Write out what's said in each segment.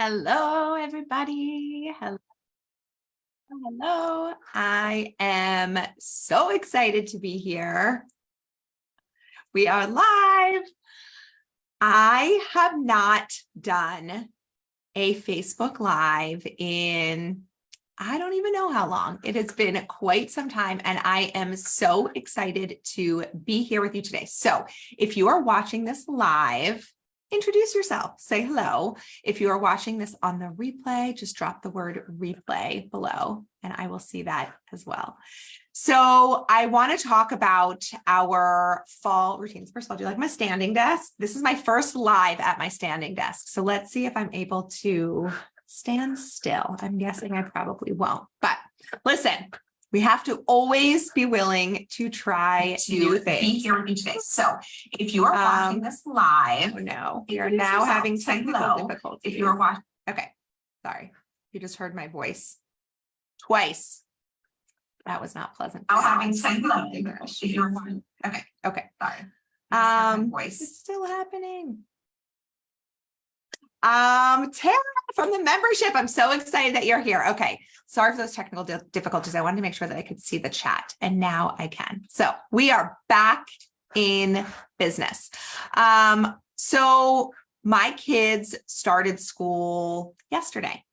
Hello, everybody. Hello, hello. I am so excited to be here. We are live. I have not done a Facebook Live in, I don't even know how long. It has been quite some time, and I am so excited to be here with you today. So if you are watching this live, introduce yourself, say hello. If you are watching this on the replay, just drop the word replay below and I will see that as well. So I want to talk about our fall routines. First of all, do you like my standing desk? This is my first live at my standing desk. So let's see if I'm able to stand still. I'm guessing I probably won't, but listen. We have to always be willing to try new things. Be here with me today. So if you are watching this live, oh no, we are now having technical difficulties. If you are watching, okay, sorry, you just heard my voice twice. That was not pleasant. Now having technical difficulties. If you're watching, okay, sorry. Voice. It's still happening. Tara from the membership. I'm so excited that you're here. Okay. Sorry for those technical difficulties. I wanted to make sure that I could see the chat and now I can. So we are back in business. So my kids started school yesterday.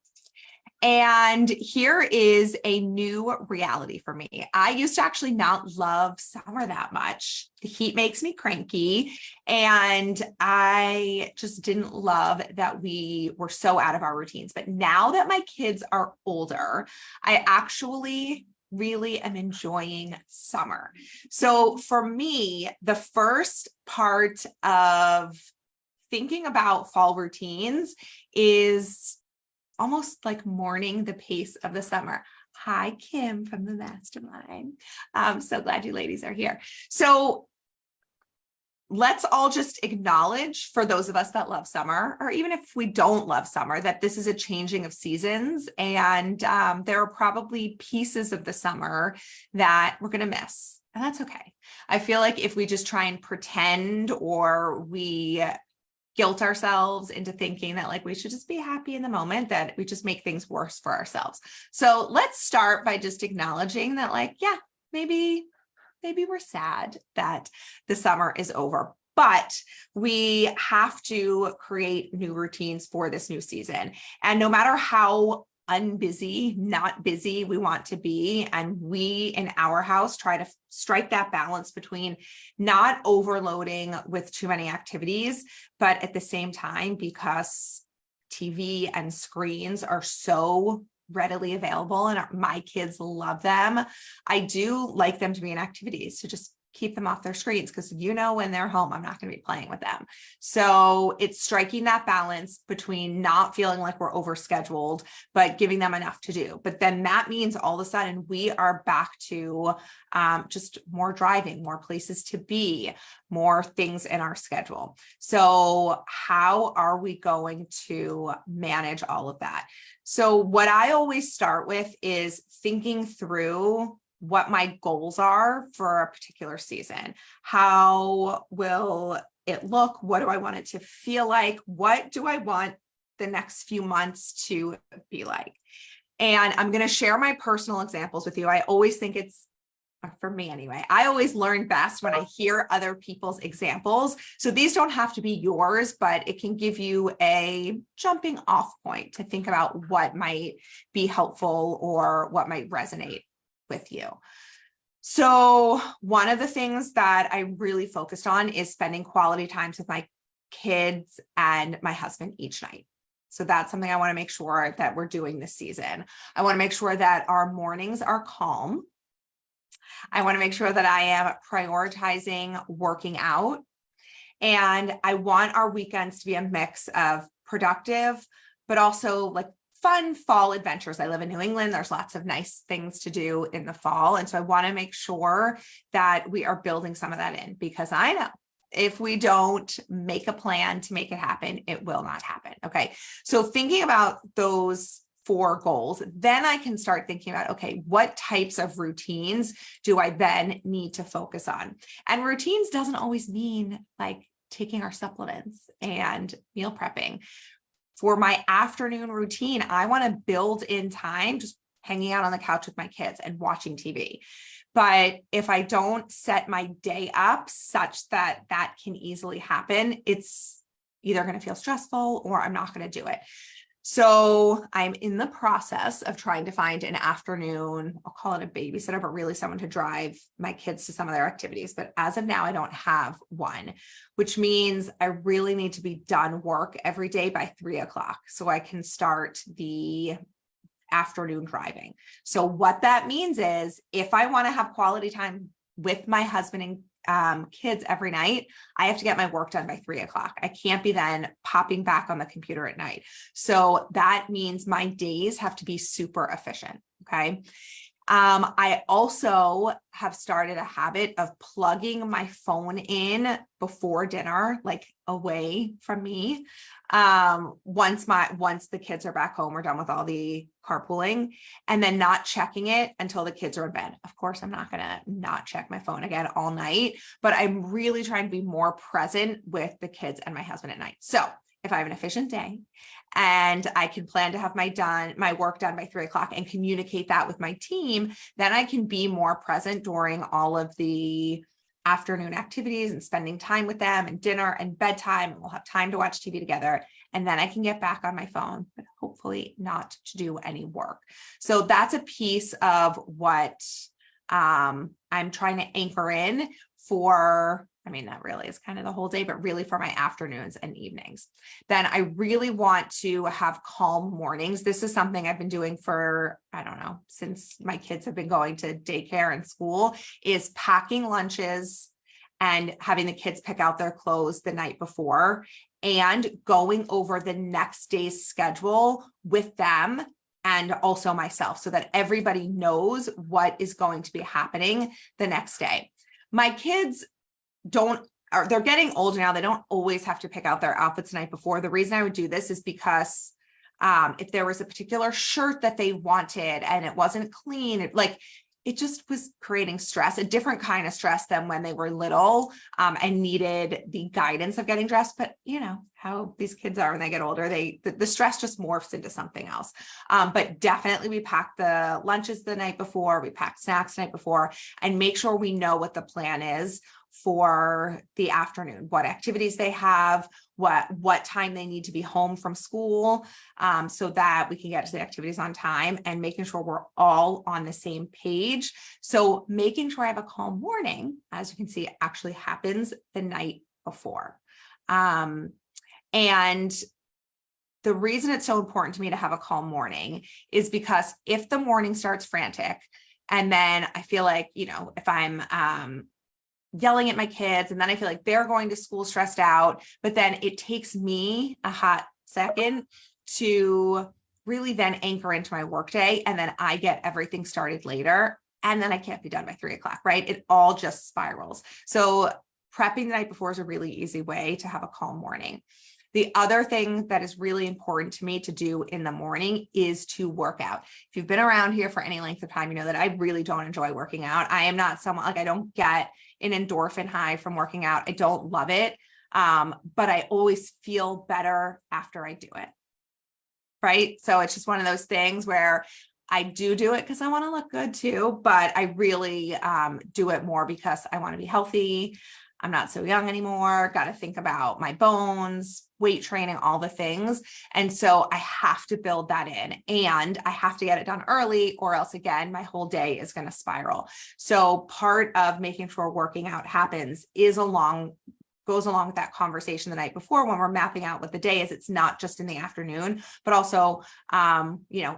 And here is a new reality for me. I used to actually not love summer that much. The heat makes me cranky. And I just didn't love that we were so out of our routines. But now that my kids are older, I actually really am enjoying summer. So for me, the first part of thinking about fall routines is almost like mourning the pace of the summer. Hi, Kim from the mastermind. I'm so glad you ladies are here. So let's all just acknowledge, for those of us that love summer, or even if we don't love summer, that this is a changing of seasons. And there are probably pieces of the summer that we're going to miss. And that's okay. I feel like if we just try and pretend, or we guilt ourselves into thinking that like we should just be happy in the moment, that we just make things worse for ourselves. So let's start by just acknowledging that, like, yeah, maybe we're sad that the summer is over, but we have to create new routines for this new season. And no matter how unbusy, not busy we want to be, and we in our house try to strike that balance between not overloading with too many activities, but at the same time, because TV and screens are so readily available and my kids love them, I do like them to be in activities to just keep them off their screens, because when they're home, I'm not going to be playing with them. So it's striking that balance between not feeling like we're overscheduled, but giving them enough to do. But then that means all of a sudden we are back to just more driving, more places to be, more things in our schedule. So how are we going to manage all of that? So what I always start with is thinking through what my goals are for a particular season. How will it look? What do I want it to feel like? What do I want the next few months to be like? And I'm going to share my personal examples with you. I always think it's, for me anyway, I always learn best when I hear other people's examples. So these don't have to be yours, but it can give you a jumping off point to think about what might be helpful or what might resonate with you. So one of the things that I really focused on is spending quality times with my kids and my husband each night. So that's something I want to make sure that we're doing this season. I want to make sure that our mornings are calm. I want to make sure that I am prioritizing working out. And I want our weekends to be a mix of productive, but also like fun fall adventures. I live in New England. There's lots of nice things to do in the fall. And so I want to make sure that we are building some of that in, because I know if we don't make a plan to make it happen, it will not happen. Okay. So thinking about those 4 goals, then I can start thinking about, okay, what types of routines do I then need to focus on? And routines doesn't always mean like taking our supplements and meal prepping. For my afternoon routine, I want to build in time, just hanging out on the couch with my kids and watching TV. But if I don't set my day up such that that can easily happen, it's either going to feel stressful or I'm not going to do it. So I'm in the process of trying to find an afternoon, I'll call it a babysitter, but really someone to drive my kids to some of their activities. But as of now, I don't have one, which means I really need to be done work every day by 3 o'clock so I can start the afternoon driving. So what that means is if I want to have quality time with my husband and kids every night, I have to get my work done by 3 o'clock. I can't be then popping back on the computer at night. So that means my days have to be super efficient. Okay. I also have started a habit of plugging my phone in before dinner, like away from me. Once the kids are back home, we're done with all the carpooling, and then not checking it until the kids are in bed. Of course, I'm not going to not check my phone again all night, but I'm really trying to be more present with the kids and my husband at night. So if I have an efficient day and I can plan to have my work done by 3 o'clock and communicate that with my team, then I can be more present during all of the afternoon activities and spending time with them and dinner and bedtime, and we'll have time to watch TV together. And then I can get back on my phone, but hopefully not to do any work. So that's a piece of what I'm trying to anchor in for. I mean, that really is kind of the whole day, but really for my afternoons and evenings. Then I really want to have calm mornings. This is something I've been doing for, I don't know, since my kids have been going to daycare and school, is packing lunches and having the kids pick out their clothes the night before and going over the next day's schedule with them and also myself so that everybody knows what is going to be happening the next day. My kids they're getting older now. They don't always have to pick out their outfits the night before. The reason I would do this is because if there was a particular shirt that they wanted and it wasn't clean, it just was creating stress, a different kind of stress than when they were little and needed the guidance of getting dressed. But you know how these kids are when they get older, the stress just morphs into something else. But definitely we pack the lunches the night before, we pack snacks the night before, and make sure we know what the plan is for the afternoon, what activities they have, what time they need to be home from school, so that we can get to the activities on time, and making sure we're all on the same page. So making sure I have a calm morning, as you can see, actually happens the night before. And the reason it's so important to me to have a calm morning is because if the morning starts frantic, and then I feel like, if I'm yelling at my kids, and then I feel like they're going to school stressed out, but then it takes me a hot second to really then anchor into my workday, and then I get everything started later, and then I can't be done by 3 o'clock, right? It all just spirals. So prepping the night before is a really easy way to have a calm morning. The other thing that is really important to me to do in the morning is to work out. If you've been around here for any length of time, you know that I really don't enjoy working out. I am not someone, I don't get an endorphin high from working out. I don't love it. But I always feel better after I do it. Right. So it's just one of those things where I do it because I want to look good too, but I really do it more because I want to be healthy. I'm not so young anymore. Got to think about my bones, weight training, all the things. And so I have to build that in, and I have to get it done early, or else again, my whole day is going to spiral. So part of making sure working out happens goes along with that conversation the night before when we're mapping out what the day is. It's not just in the afternoon, but also,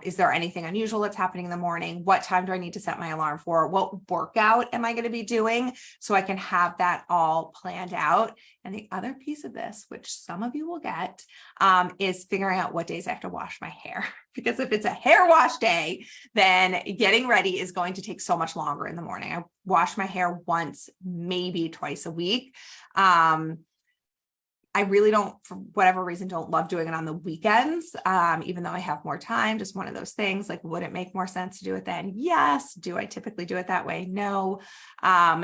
is there anything unusual that's happening in the morning? What time do I need to set my alarm for? What workout am I going to be doing? So I can have that all planned out. And the other piece of this, which some of you will get, is figuring out what days I have to wash my hair. Because if it's a hair wash day, then getting ready is going to take so much longer in the morning. I wash my hair once, maybe twice a week. I I really don't, for whatever reason, don't love doing it on the weekends, even though I have more time. Just one of those things. Like, would it make more sense to do it then? Yes. Do I typically do it that way? No.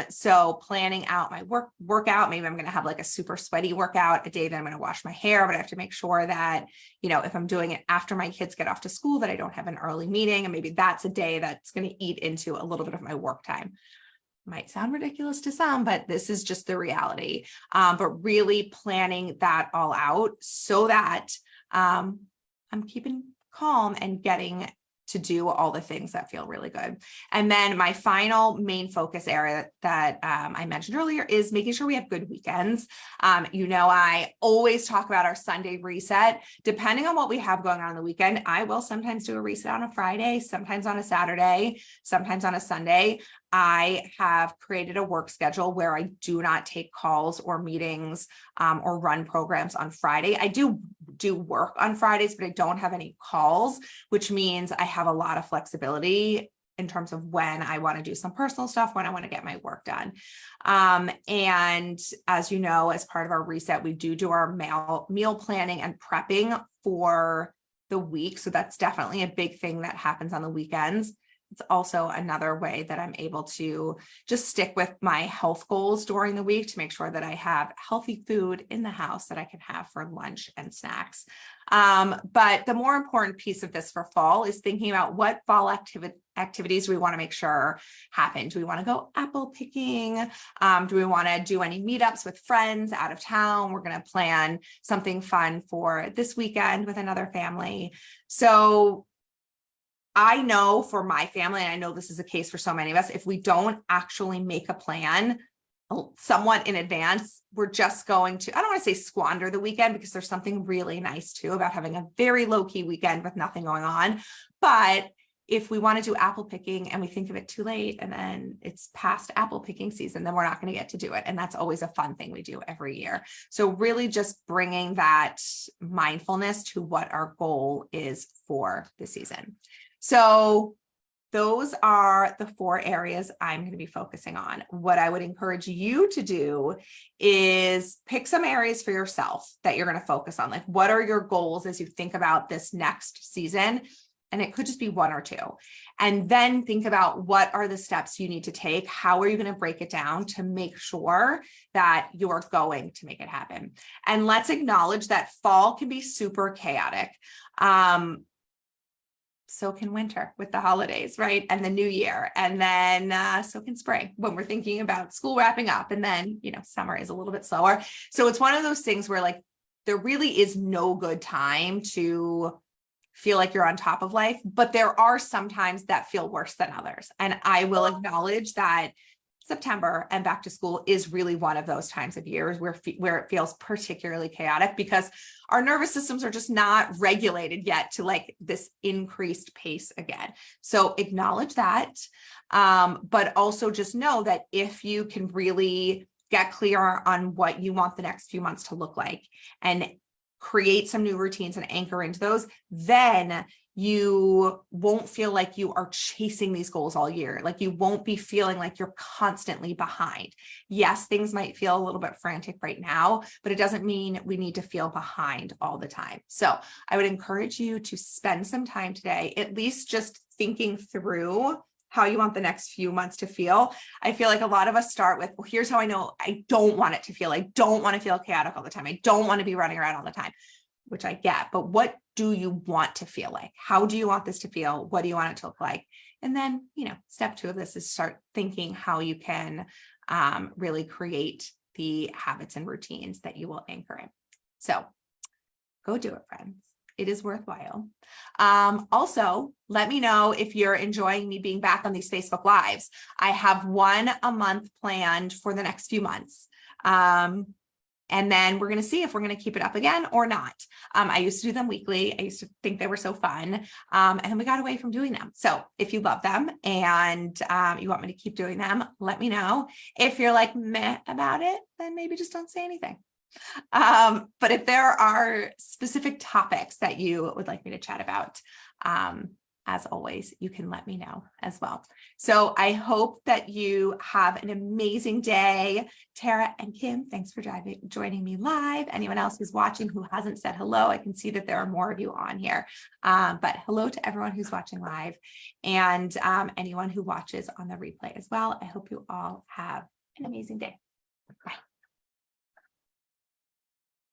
So planning out my workout, maybe I'm going to have like a super sweaty workout, a day that I'm going to wash my hair, but I have to make sure that, if I'm doing it after my kids get off to school, that I don't have an early meeting, and maybe that's a day that's going to eat into a little bit of my work time. Might sound ridiculous to some, but this is just the reality. But really planning that all out so that I'm keeping calm and getting to do all the things that feel really good. And then my final main focus area that I mentioned earlier is making sure we have good weekends. I always talk about our Sunday reset. Depending on what we have going on the weekend, I will sometimes do a reset on a Friday, sometimes on a Saturday, sometimes on a Sunday. I have created a work schedule where I do not take calls or meetings or run programs on Friday. I do work on Fridays, but I don't have any calls, which means I have a lot of flexibility in terms of when I want to do some personal stuff, when I want to get my work done. And as you know, as part of our reset, we do our meal planning and prepping for the week. So that's definitely a big thing that happens on the weekends. It's also another way that I'm able to just stick with my health goals during the week to make sure that I have healthy food in the house that I can have for lunch and snacks. But the more important piece of this for fall is thinking about what fall activities we want to make sure happen. Do we want to go apple picking? Do we want to do any meetups with friends out of town? We're going to plan something fun for this weekend with another family. So I know for my family, and I know this is the case for so many of us, if we don't actually make a plan somewhat in advance, we're just going to, I don't want to say squander the weekend, because there's something really nice too about having a very low-key weekend with nothing going on. But if we want to do apple picking and we think of it too late and then it's past apple picking season, then we're not going to get to do it. And that's always a fun thing we do every year. So really just bringing that mindfulness to what our goal is for the season. So those are the 4 areas I'm going to be focusing on. What I would encourage you to do is pick some areas for yourself that you're going to focus on. Like, what are your goals as you think about this next season? And it could just be 1 or 2. And then think about what are the steps you need to take? How are you going to break it down to make sure that you're going to make it happen? And let's acknowledge that fall can be super chaotic. So can winter with the holidays, right? And the new year. And then so can spring when we're thinking about school wrapping up. And then, summer is a little bit slower. So it's one of those things where like, there really is no good time to feel like you're on top of life, but there are some times that feel worse than others. And I will acknowledge that September and back to school is really one of those times of years where it feels particularly chaotic, because our nervous systems are just not regulated yet to like this increased pace again. So acknowledge that, but also just know that if you can really get clear on what you want the next few months to look like and create some new routines and anchor into those, then you won't feel like you are chasing these goals all year. Like, you won't be feeling like you're constantly behind. Yes, things might feel a little bit frantic right now, but it doesn't mean we need to feel behind all the time. So I would encourage you to spend some time today, at least just thinking through how you want the next few months to feel. I feel like a lot of us start with, well, here's how I know I don't want it to feel. I don't want to feel chaotic all the time. I don't want to be running around all the time, which I get, but what do you want to feel like? How do you want this to feel? What do you want it to look like? And then, step 2 of this is start thinking how you can really create the habits and routines that you will anchor in. So go do it, friends. It is worthwhile. Also, let me know if you're enjoying me being back on these Facebook Lives. I have 1 a month planned for the next few months. And then we're going to see if we're going to keep it up again or not. I used to do them weekly. I used to think they were so fun. And then we got away from doing them. So if you love them and you want me to keep doing them, let me know. If you're like meh about it, then maybe just don't say anything. But if there are specific topics that you would like me to chat about, as always, you can let me know as well. So I hope that you have an amazing day. Tara and Kim, thanks for joining me live. Anyone else who's watching who hasn't said hello, I can see that there are more of you on here. But hello to everyone who's watching live and anyone who watches on the replay as well. I hope you all have an amazing day. Bye.